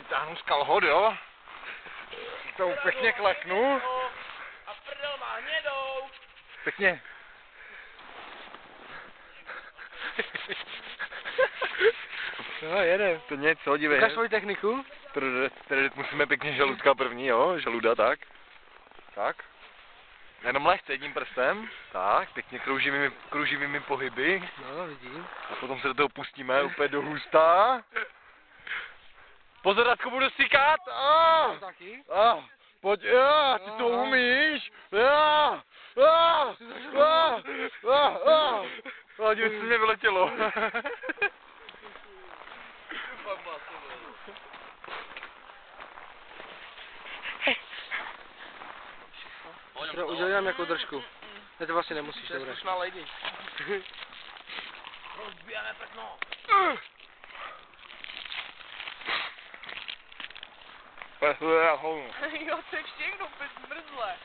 vytáhnu z kalhot, jo? To pěkně kleknu. A prdel má hnědou. Pěkně. No, jedem. To něco, dívej. Ukaž svoji techniku. Tady musíme pěkně žaludka první, jo? Žaluda, tak. Tak. Jenom lehce jedním prstem. Tak, pěkně krouživými pohyby. No, vidím. A potom se do toho pustíme úplně do hustá. Pozor, Radko, budu stýkat. Taky? Pojď, ty to umíš. Dívej, co mě vyletělo. Udělej nám nějakou držku. Ne, to vlastně nemusíš, To je dobré. slušná lady. Rozbíjáme prkno. Jo, Jo, to je všechno, bez mrzle.